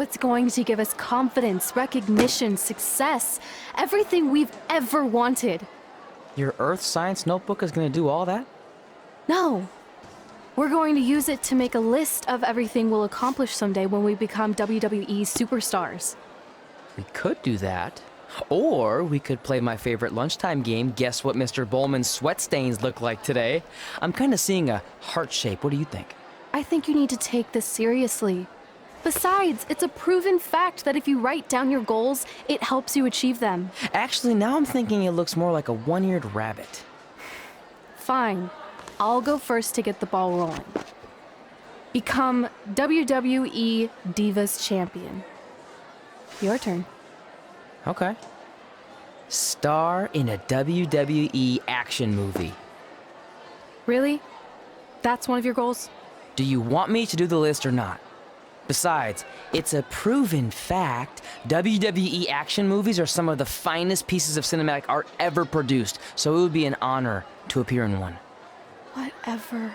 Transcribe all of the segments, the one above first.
that's going to give us confidence, recognition, success, everything we've ever wanted. Your earth science notebook is gonna do all that? No. We're going to use it to make a list of everything we'll accomplish someday when we become WWE superstars. We could do that. Or we could play my favorite lunchtime game, guess what Mr. Bowman's sweat stains look like today. I'm kind of seeing a heart shape. What do you think? I think you need to take this seriously. Besides, it's a proven fact that if you write down your goals, it helps you achieve them. Actually, now I'm thinking it looks more like a one-eared rabbit. Fine. I'll go first to get the ball rolling. Become WWE Divas Champion. Your turn. Okay. Star in a WWE action movie. Really? That's one of your goals? Do you want me to do the list or not? Besides, it's a proven fact, WWE action movies are some of the finest pieces of cinematic art ever produced, so it would be an honor to appear in one. Whatever.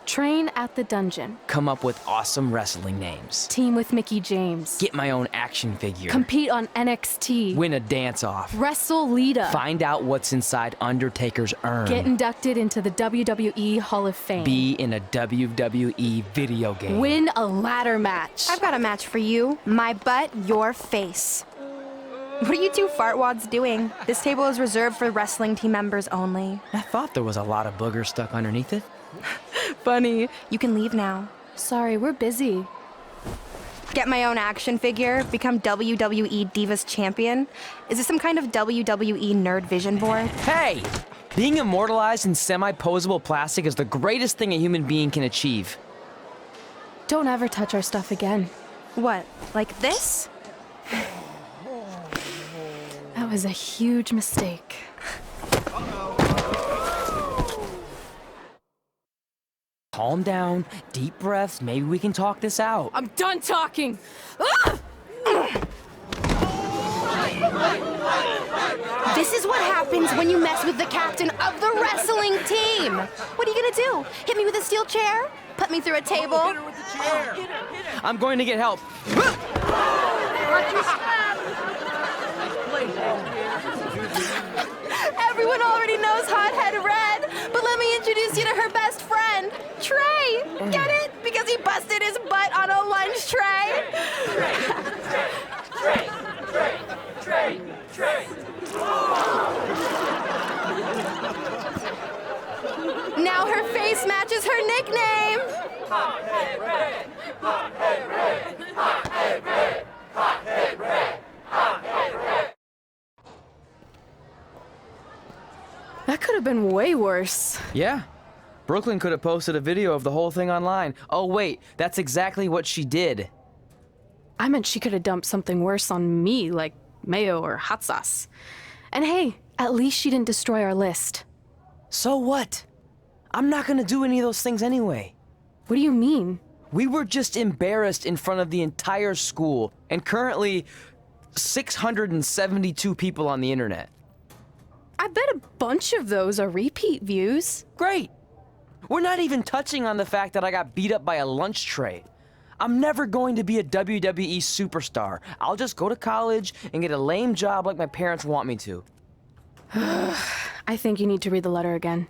Train at the dungeon. Come up with awesome wrestling names. Team with Mickey James. Get my own action figure. Compete on NXT. Win a dance-off. Wrestle Lita. Find out what's inside Undertaker's urn. Get inducted into the WWE Hall of Fame. Be in a WWE video game. Win a ladder match. I've got a match for you. My butt, your face. What are you two fartwads doing? This table is reserved for wrestling team members only. I thought there was a lot of boogers stuck underneath it. Funny. You can leave now. Sorry, we're busy. Get my own action figure, become WWE Divas Champion. Is this some kind of WWE nerd vision board? Hey! Being immortalized in semi-posable plastic is the greatest thing a human being can achieve. Don't ever touch our stuff again. What, like this? That was a huge mistake. Calm down, deep breaths, maybe we can talk this out. I'm done talking! Ah! This is what happens when you mess with the captain of the wrestling team. What are you gonna do? Hit me with a steel chair? Put me through a table? Hit her with the chair. I'm going to get help. Everyone already knows Hothead Red, but let me introduce you to her best friend, Trey. Get it? Because he busted his butt on a lunch tray. Trey. Now her face matches her nickname. Hothead Red. Hothead Red. Hothead Red. Hothead Red. Hothead Red. That could have been way worse. Yeah. Brooklyn could have posted a video of the whole thing online. Oh wait, that's exactly what she did. I meant she could have dumped something worse on me, like mayo or hot sauce. And hey, at least she didn't destroy our list. So what? I'm not gonna do any of those things anyway. What do you mean? We were just embarrassed in front of the entire school, and currently 672 people on the internet. I bet a bunch of those are repeat views. Great! We're not even touching on the fact that I got beat up by a lunch tray. I'm never going to be a WWE superstar. I'll just go to college and get a lame job like my parents want me to. I think you need to read the letter again.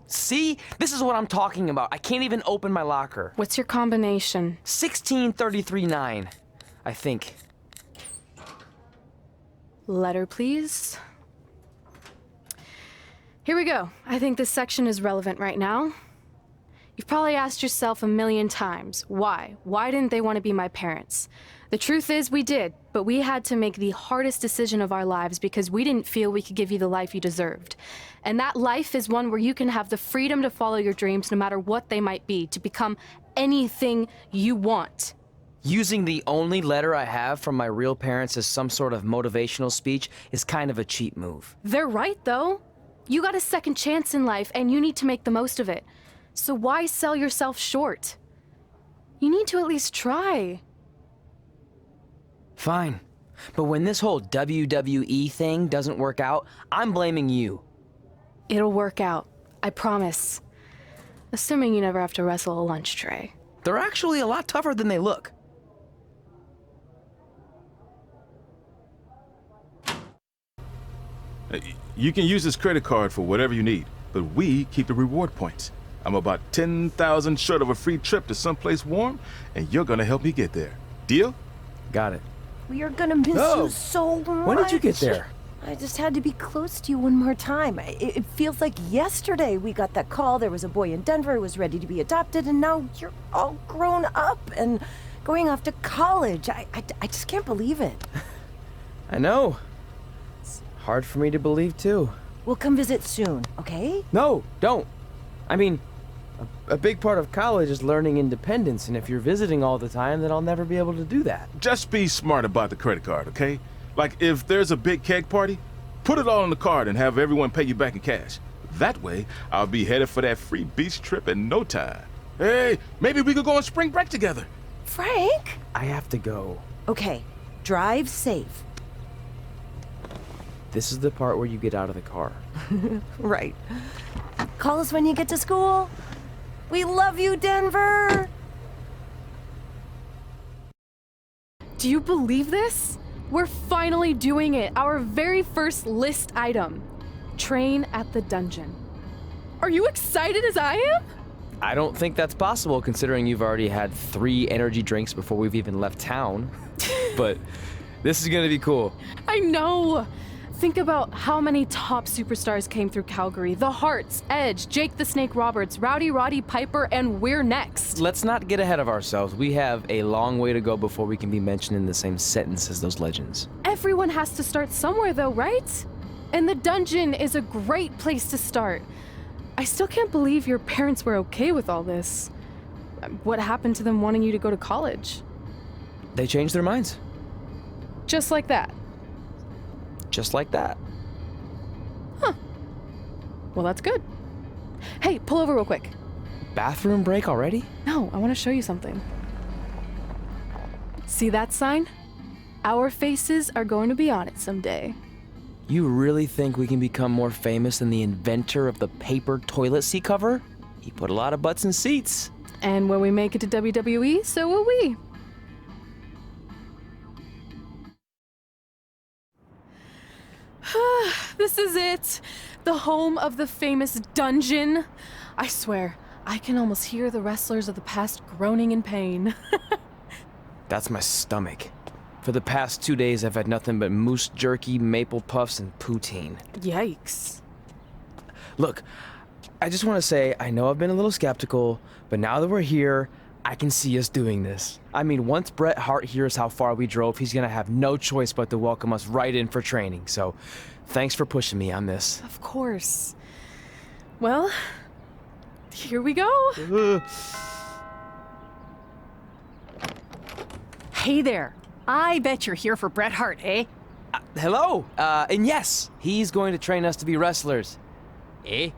See? This is what I'm talking about. I can't even open my locker. What's your combination? 1633-9, I think. Letter, please. Here we go. I think this section is relevant right now. You've probably asked yourself a million times, why? Why didn't they want to be my parents? The truth is we did, but we had to make the hardest decision of our lives because we didn't feel we could give you the life you deserved. And that life is one where you can have the freedom to follow your dreams no matter what they might be, to become anything you want. Using the only letter I have from my real parents as some sort of motivational speech is kind of a cheap move. They're right, though. You got a second chance in life, and you need to make the most of it. So why sell yourself short? You need to at least try. Fine. But when this whole WWE thing doesn't work out, I'm blaming you. It'll work out. I promise. Assuming you never have to wrestle a lunch tray. They're actually a lot tougher than they look. You can use this credit card for whatever you need, but we keep the reward points. I'm about 10,000 short of a free trip to someplace warm, and you're gonna help me get there. Deal? Got it. We are gonna miss you so much. When did you get there? I just had to be close to you one more time. It feels like yesterday we got that call. There was a boy in Denver who was ready to be adopted, and now you're all grown up and going off to college. I just can't believe it. I know. It's hard for me to believe, too. We'll come visit soon, okay? No, don't. I mean, a big part of college is learning independence, and if you're visiting all the time, then I'll never be able to do that. Just be smart about the credit card, okay? Like, if there's a big keg party, put it all on the card and have everyone pay you back in cash. That way, I'll be headed for that free beach trip in no time. Hey, maybe we could go on spring break together. Frank? I have to go. Okay, drive safe. This is the part where you get out of the car. Right. Call us when you get to school. We love you, Denver! Do you believe this? We're finally doing it. Our very first list item. Train at the dungeon. Are you excited as I am? I don't think that's possible considering you've already had 3 energy drinks before we've even left town. But this is gonna be cool. I know. Think about how many top superstars came through Calgary. The Hearts, Edge, Jake the Snake Roberts, Rowdy Roddy Piper, and we're next. Let's not get ahead of ourselves. We have a long way to go before we can be mentioned in the same sentence as those legends. Everyone has to start somewhere though, right? And the dungeon is a great place to start. I still can't believe your parents were okay with all this. What happened to them wanting you to go to college? They changed their minds. Just like that. Just like that. Huh. Well, that's good. Hey, pull over real quick. Bathroom break already? No, I want to show you something. See that sign? Our faces are going to be on it someday. You really think we can become more famous than the inventor of the paper toilet seat cover? He put a lot of butts in seats. And when we make it to WWE, so will we. This is it. The home of the famous dungeon. I swear, I can almost hear the wrestlers of the past groaning in pain. That's my stomach. For the past 2 days, I've had nothing but moose jerky, maple puffs, and poutine. Yikes. Look, I just want to say, I know I've been a little skeptical, but now that we're here, I can see us doing this. I mean, once Bret Hart hears how far we drove, he's gonna have no choice but to welcome us right in for training. So, thanks for pushing me on this. Of course. Well, here we go. Hey there. I bet you're here for Bret Hart, eh? Hello, and yes, he's going to train us to be wrestlers. Eh?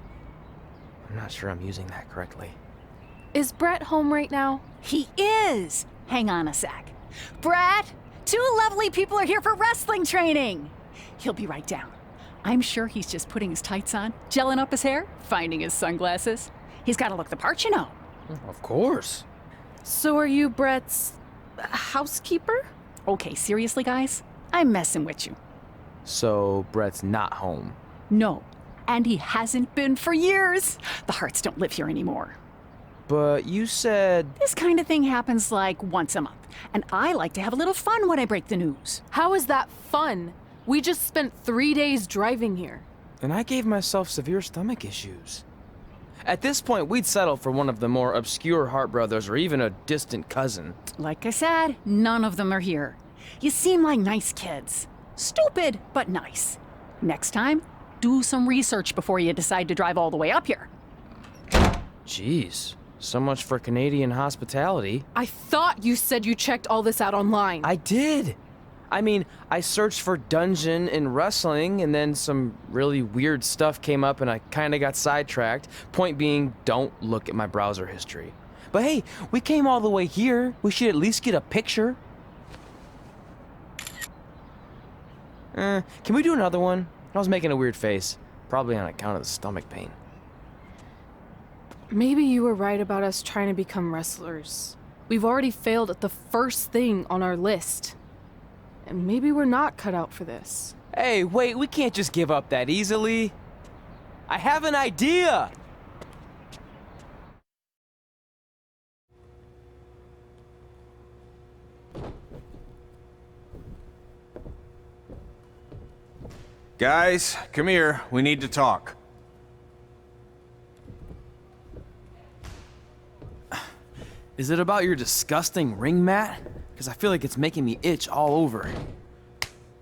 I'm not sure I'm using that correctly. Is Brett home right now? He is. Hang on a sec. Bret, 2 lovely people are here for wrestling training. He'll be right down. I'm sure he's just putting his tights on, gelling up his hair, finding his sunglasses. He's got to look the part, you know. Of course. So are you Brett's housekeeper? Okay, seriously, guys? I'm messing with you. So, Brett's not home. No, and he hasn't been for years. The Harts don't live here anymore. But you said... This kind of thing happens like once a month, and I like to have a little fun when I break the news. How is that fun? We just spent 3 days driving here. And I gave myself severe stomach issues. At this point, we'd settle for one of the more obscure Hart brothers or even a distant cousin. Like I said, none of them are here. You seem like nice kids. Stupid, but nice. Next time, do some research before you decide to drive all the way up here. Jeez, so much for Canadian hospitality. I thought you said you checked all this out online. I did. I mean, I searched for dungeon and wrestling, and then some really weird stuff came up, and I kind of got sidetracked. Point being, don't look at my browser history. But hey, we came all the way here. We should at least get a picture. Can we do another one? I was making a weird face, probably on account of the stomach pain. Maybe you were right about us trying to become wrestlers. We've already failed at the first thing on our list. And maybe we're not cut out for this. Hey, wait, we can't just give up that easily. I have an idea! Guys, come here. We need to talk. Is it about your disgusting ring mat? Because I feel like it's making me itch all over.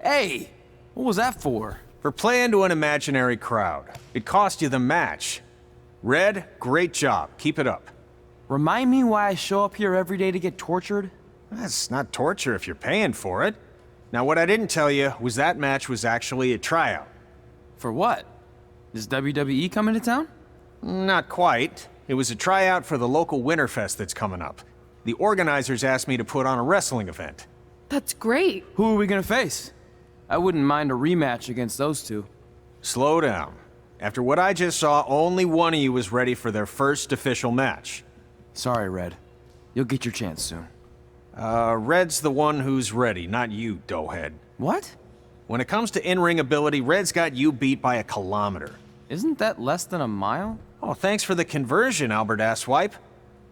Hey, what was that for? For playing to an imaginary crowd. It cost you the match. Red, great job. Keep it up. Remind me why I show up here every day to get tortured? That's not torture if you're paying for it. Now, what I didn't tell you was that match was actually a tryout. For what? Is WWE coming to town? Not quite. It was a tryout for the local Winterfest that's coming up. The organizers asked me to put on a wrestling event. That's great. Who are we gonna face? I wouldn't mind a rematch against those two. Slow down. After what I just saw, only one of you was ready for their first official match. Sorry, Red. You'll get your chance soon. Red's the one who's ready, not you, doughhead. What? When it comes to in-ring ability, Red's got you beat by a kilometer. Isn't that less than a mile? Oh, thanks for the conversion, Albert Asswipe.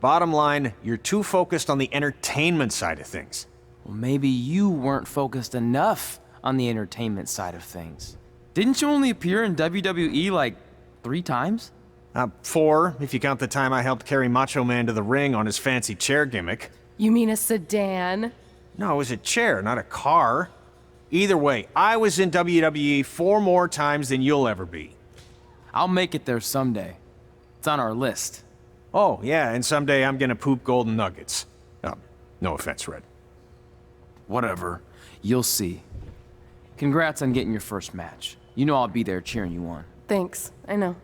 Bottom line, you're too focused on the entertainment side of things. Well, maybe you weren't focused enough on the entertainment side of things. Didn't you only appear in WWE like 3 times? 4, if you count the time I helped carry Macho Man to the ring on his fancy chair gimmick. You mean a sedan? No, it was a chair, not a car. Either way, I was in WWE 4 more times than you'll ever be. I'll make it there someday. It's on our list. Oh, yeah, and someday I'm gonna poop golden nuggets. No offense, Red. Whatever. You'll see. Congrats on getting your first match. You know I'll be there cheering you on. Thanks, I know.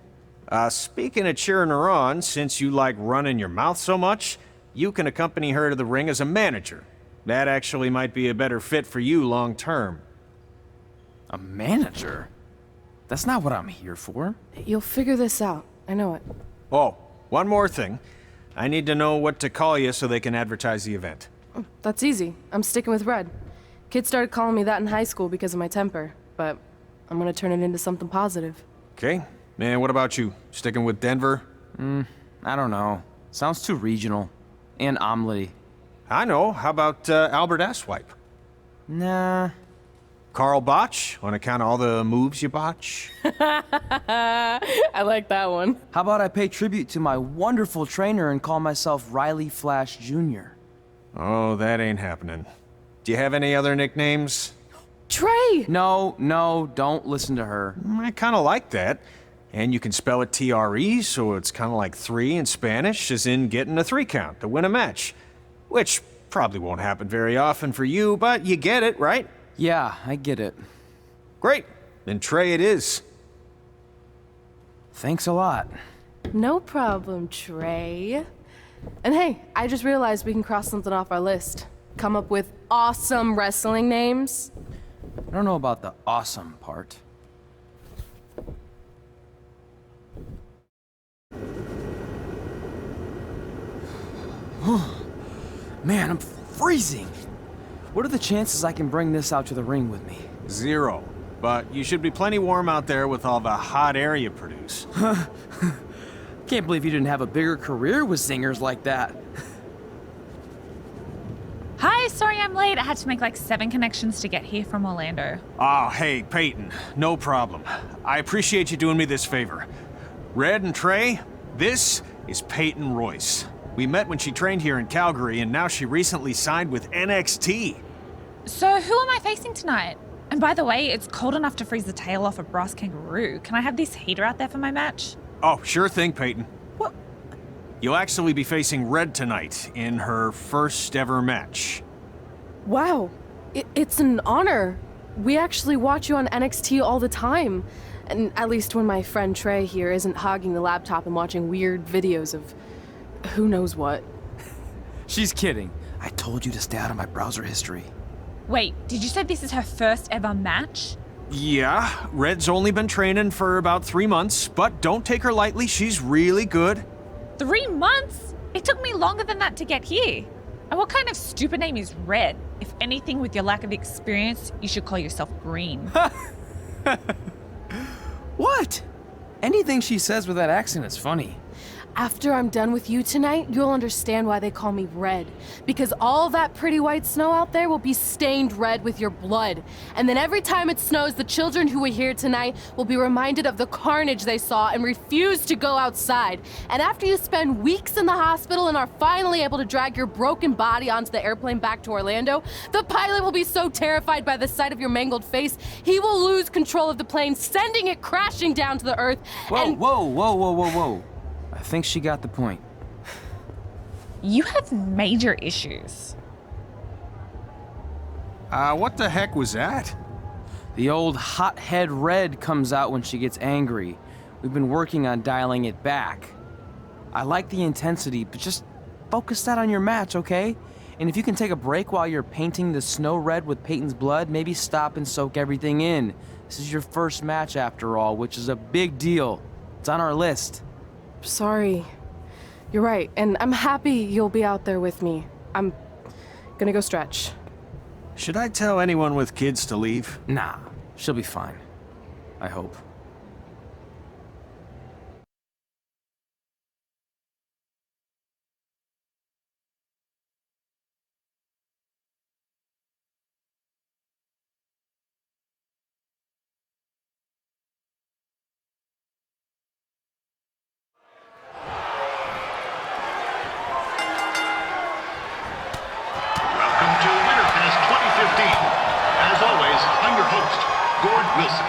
Speaking of cheering her on, since you like running your mouth so much, you can accompany her to the ring as a manager. That actually might be a better fit for you long term. A manager? That's not what I'm here for. You'll figure this out. I know it. Oh, one more thing. I need to know what to call you so they can advertise the event. That's easy. I'm sticking with Red. Kids started calling me that in high school because of my temper, but I'm gonna turn it into something positive. Okay. And what about you? Sticking with Denver? I don't know. Sounds too regional. And omelette-y. I know. How about Albert Asswipe? Nah. Carl Botch, on account of all the moves you botch? I like that one. How about I pay tribute to my wonderful trainer and call myself Riley Flash Jr.? Oh, that ain't happening. Do you have any other nicknames? Trey! No, don't listen to her. I kind of like that. And you can spell it T-R-E, so it's kind of like 3 in Spanish, as in getting a 3 count to win a match. Which probably won't happen very often for you, but you get it, right? Yeah, I get it. Great. Then Trey it is. Thanks a lot. No problem, Trey. And hey, I just realized we can cross something off our list. Come up with awesome wrestling names. I don't know about the awesome part. Man, I'm freezing. What are the chances I can bring this out to the ring with me? 0. But you should be plenty warm out there with all the hot air you produce. Can't believe you didn't have a bigger career with singers like that. Hi, sorry I'm late. I had to make like 7 connections to get here from Orlando. Oh, hey, Peyton. No problem. I appreciate you doing me this favor. Red and Trey, this is Peyton Royce. We met when she trained here in Calgary, and now she recently signed with NXT. So who am I facing tonight? And by the way, it's cold enough to freeze the tail off a brass kangaroo. Can I have this heater out there for my match? Oh, sure thing, Peyton. What? You'll actually be facing Red tonight in her first ever match. Wow, it's an honor. We actually watch you on NXT all the time. And at least when my friend Trey here isn't hogging the laptop and watching weird videos of who knows what. She's kidding. I told you to stay out of my browser history. Wait, did you say this is her first ever match? Yeah, Red's only been training for about 3 months, but don't take her lightly, she's really good. 3 months? It took me longer than that to get here. And what kind of stupid name is Red? If anything, with your lack of experience, you should call yourself Green. What? Anything she says with that accent is funny. After I'm done with you tonight, you'll understand why they call me Red. Because all that pretty white snow out there will be stained red with your blood. And then every time it snows, the children who were here tonight will be reminded of the carnage they saw and refuse to go outside. And after you spend weeks in the hospital and are finally able to drag your broken body onto the airplane back to Orlando, the pilot will be so terrified by the sight of your mangled face, he will lose control of the plane, sending it crashing down to the earth. Whoa. I think she got the point. You have major issues. What the heck was that? The old hothead Red comes out when she gets angry. We've been working on dialing it back. I like the intensity, but just focus that on your match, okay? And if you can take a break while you're painting the snow red with Peyton's blood, maybe stop and soak everything in. This is your first match after all, which is a big deal. It's on our list. Sorry. You're right, and I'm happy you'll be out there with me. I'm gonna go stretch. Should I tell anyone with kids to leave? Nah, she'll be fine. I hope. Welcome to Winterfest 2015. As always, I'm your host, Gord Wilson.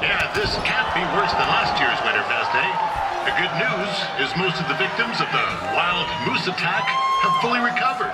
Yeah, this can't be worse than last year's Winterfest, eh? The good news is most of the victims of the wild moose attack have fully recovered.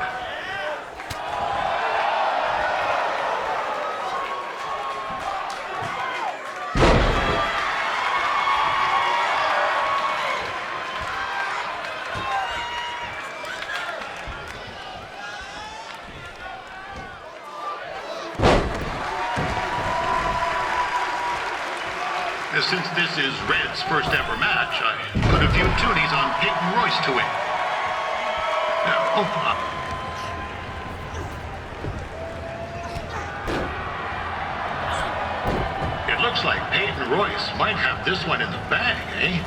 Since this is Red's first ever match, I put a few toonies on Peyton Royce to win. It looks like Peyton Royce might have this one in the bag, eh?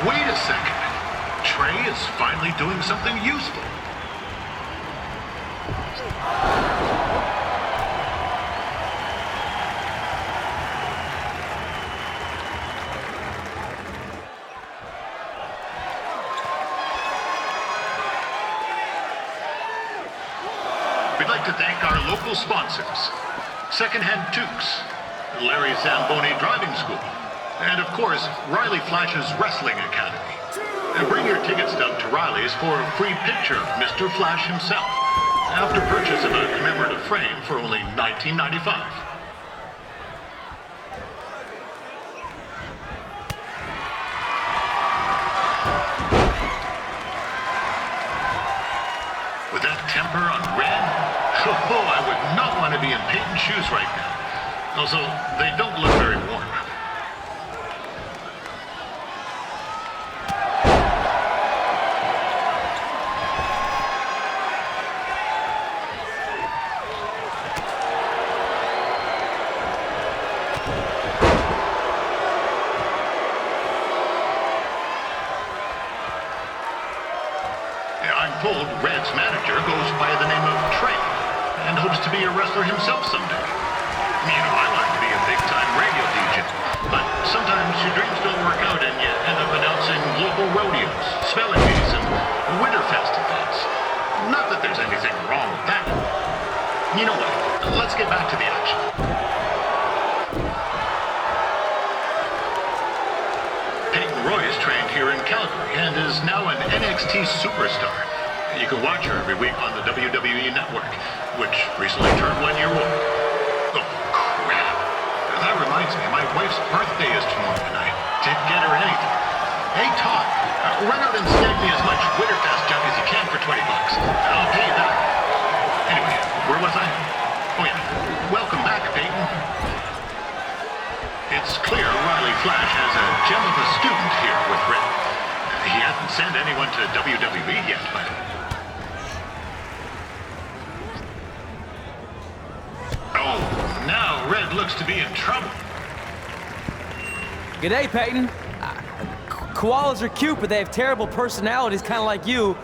Wait a second. Trey is finally doing something useful. We'd like to thank our local sponsors, Secondhand Tukes, Larry Zamboni Driving School, and of course, Riley Flash's Wrestling Academy. And bring your ticket stub to Riley's for a free picture of Mr. Flash himself, after purchase of a commemorative frame for only $19.95. With that temper on Red, oh, I would not want to be in Peyton's shoes right now. Also, they don't look very warm. I'm told Red's manager goes by the name of Trey and hopes to be a wrestler himself someday. You know, I like to be a big-time radio DJ, but sometimes your dreams don't work out and you end up announcing local rodeos, spelling bees, and Winterfest events. Not that there's anything wrong with that. You know what? Let's get back to the action. Peyton Royce trained here in Calgary and is now an NXT superstar. You can watch her every week on the WWE Network, which recently turned 1 year old. Oh, crap. That reminds me, my wife's birthday is tomorrow night. Didn't get her anything. Hey, Todd, run out and snag me as much Winterfest junk as you can for $20. I'll pay you that. Anyway, where was I? Oh, yeah. Welcome back, Peyton. It's clear Riley Flash has a gem of a student here with Red. He hasn't sent anyone to WWE yet, but... Oh, now Red looks to be in trouble. G'day, Peyton. Koalas are cute, but they have terrible personalities, kind of like you.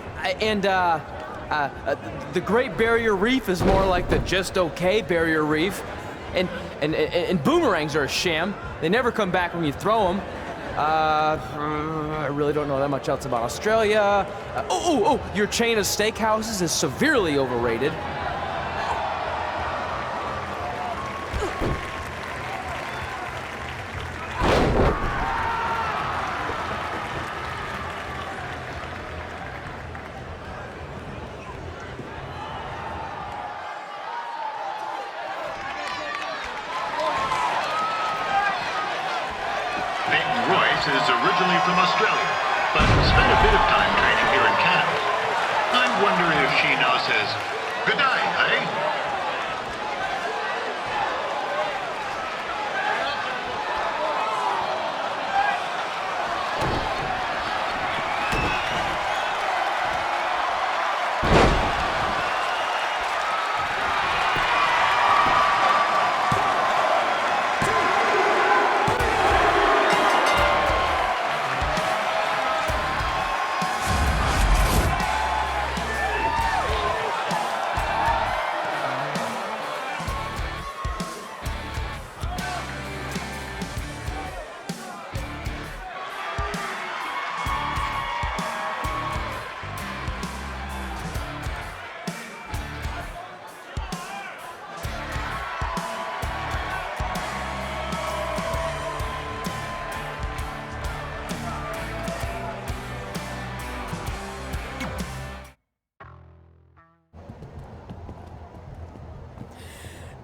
The Great Barrier Reef is more like the just okay Barrier Reef. And boomerangs are a sham. They never come back when you throw them. I really don't know that much else about Australia. Your chain of steakhouses is severely overrated. Is originally from Australia, but spent a bit of time training here in Canada. I wonder if she now says, good night, eh?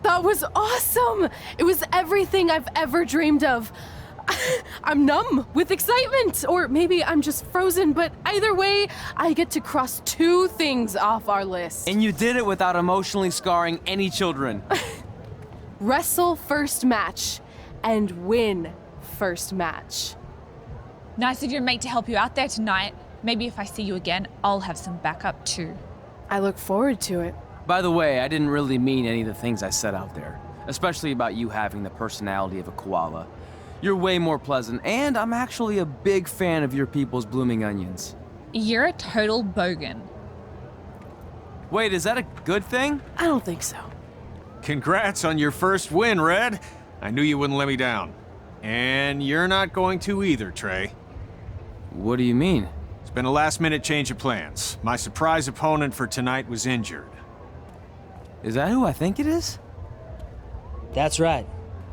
That was awesome! It was everything I've ever dreamed of. I'm numb with excitement, or maybe I'm just frozen, but either way, I get to cross 2 things off our list. And you did it without emotionally scarring any children. Wrestle first match and win first match. Nice of your mate to help you out there tonight. Maybe if I see you again, I'll have some backup too. I look forward to it. By the way, I didn't really mean any of the things I said out there, especially about you having the personality of a koala. You're way more pleasant, and I'm actually a big fan of your people's blooming onions. You're a total bogan. Wait, is that a good thing? I don't think so. Congrats on your first win, Red. I knew you wouldn't let me down. And you're not going to either, Trey. What do you mean? It's been a last-minute change of plans. My surprise opponent for tonight was injured. Is that who I think it is? That's right.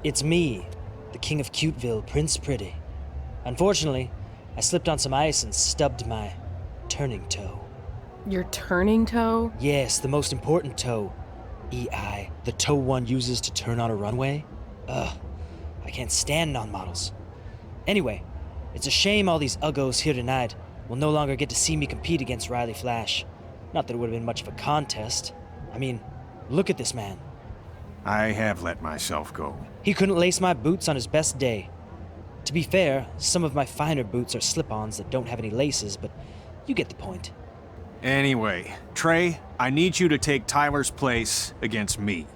It's me, the King of Cuteville, Prince Pretty. Unfortunately, I slipped on some ice and stubbed my turning toe. Your turning toe? Yes, the most important toe. EI, the toe one uses to turn on a runway. Ugh, I can't stand non-models. Anyway, it's a shame all these uggos here tonight will no longer get to see me compete against Riley Flash. Not that it would have been much of a contest. I mean, look at this man. I have let myself go. He couldn't lace my boots on his best day. To be fair, some of my finer boots are slip-ons that don't have any laces, but you get the point. Anyway, Trey, I need you to take Tyler's place against me.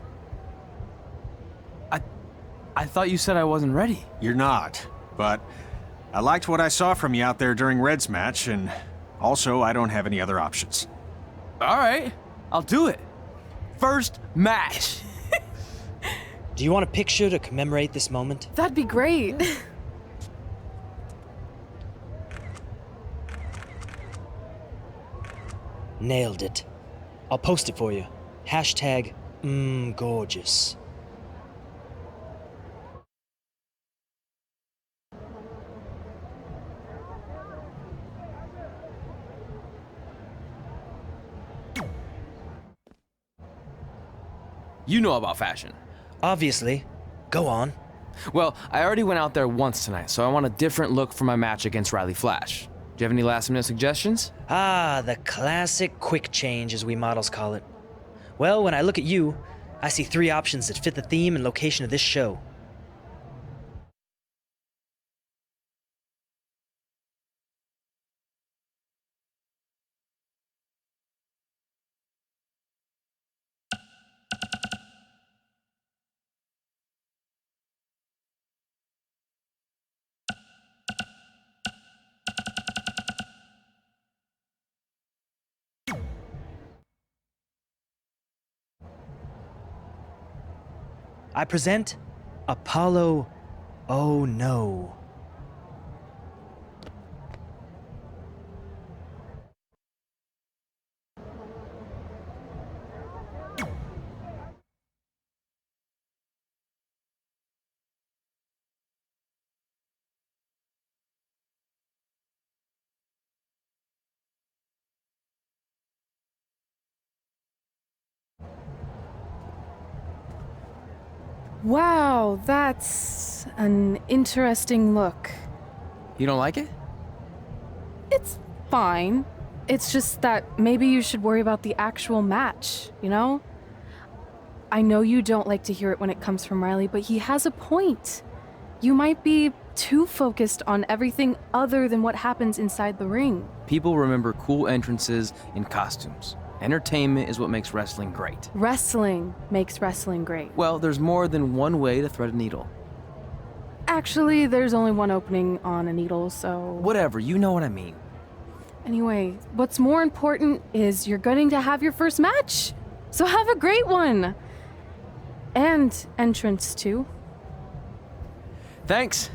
I thought you said I wasn't ready. You're not, but I liked what I saw from you out there during Red's match, and also I don't have any other options. All right, I'll do it. First match. Do you want a picture to commemorate this moment? That'd be great. Nailed it. I'll post it for you. Hashtag gorgeous. You know about fashion. Obviously. Go on. Well, I already went out there once tonight, so I want a different look for my match against Riley Flash. Do you have any last-minute suggestions? Ah, the classic quick change, as we models call it. Well, when I look at you, I see 3 options that fit the theme and location of this show. I present Apollo Oh No. Wow, that's an interesting look. You don't like it? It's fine. It's just that maybe you should worry about the actual match, you know? I know you don't like to hear it when it comes from Riley, but he has a point. You might be too focused on everything other than what happens inside the ring. People remember cool entrances and costumes. Entertainment is what makes wrestling great. Wrestling makes wrestling great. Well, there's more than one way to thread a needle. Actually, there's only one opening on a needle, so... Whatever, you know what I mean. Anyway, what's more important is you're going to have your first match. So have a great one. And entrance, too. Thanks.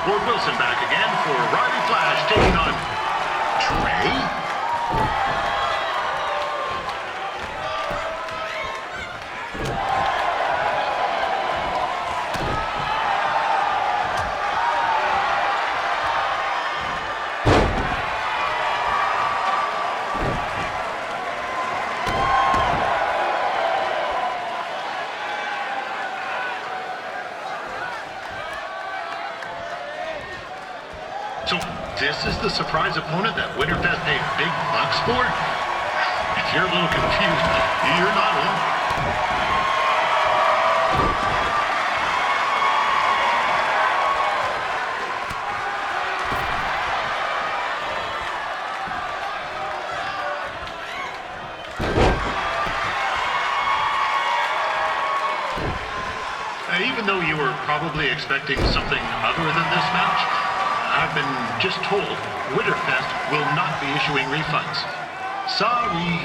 Ward Wilson back again for Riley Flash taking on This is the surprise opponent that Winterfest paid big bucks for? If you're a little confused, you're not alone. Even though you were probably expecting something other than this match, I've been just told Winterfest will not be issuing refunds. Sorry.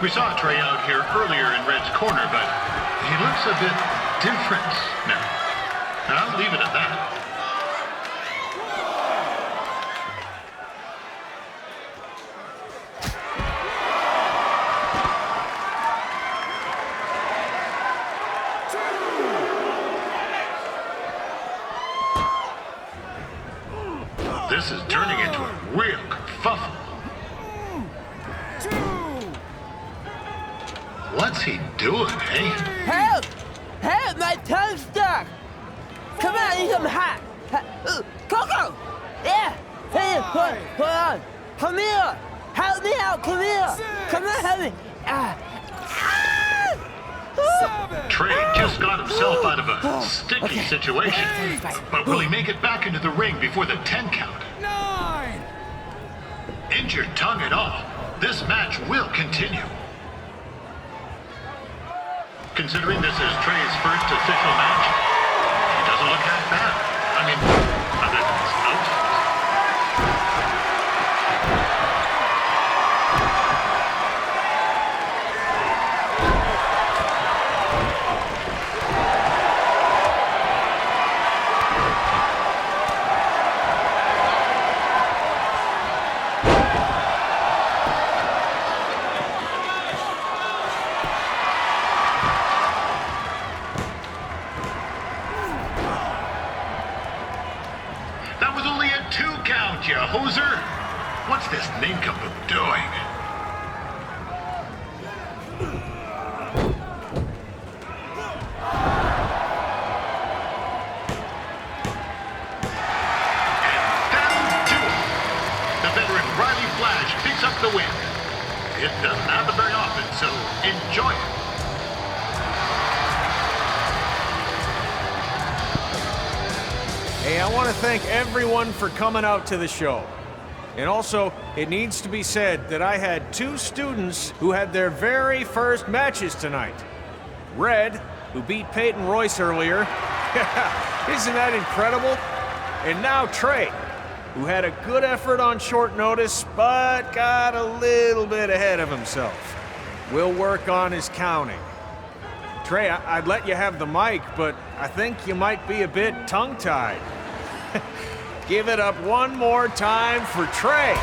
We saw Trey out here earlier in Red's corner, but he looks a bit different now. And I'll leave it at that. This is turning into a real kerfuffle. What's he doing, eh? Help! Help! My tongue's stuck! Come on, I need some hot! Coco! Yeah! Hey, hold on! Come here! Help me out! Come here! Come on, help me! Trey just got himself out of a sticky situation. But will he make it back into the ring before the 10 count? 9! Injured tongue and all, this match will continue. Considering this is Trey's first official match, he doesn't look that bad. I mean, other than his outfit. You hoser! What's this nincompoop doing? And that'll do it! The veteran Riley Flash picks up the win. It doesn't happen very often, so enjoy it. Hey, I want to thank everyone for coming out to the show. And also, it needs to be said that I had 2 students who had their very first matches tonight. Red, who beat Peyton Royce earlier. Isn't that incredible? And now Trey, who had a good effort on short notice, but got a little bit ahead of himself. We'll work on his counting. Trey, I'd let you have the mic, but I think you might be a bit tongue-tied. Give it up one more time for Trey.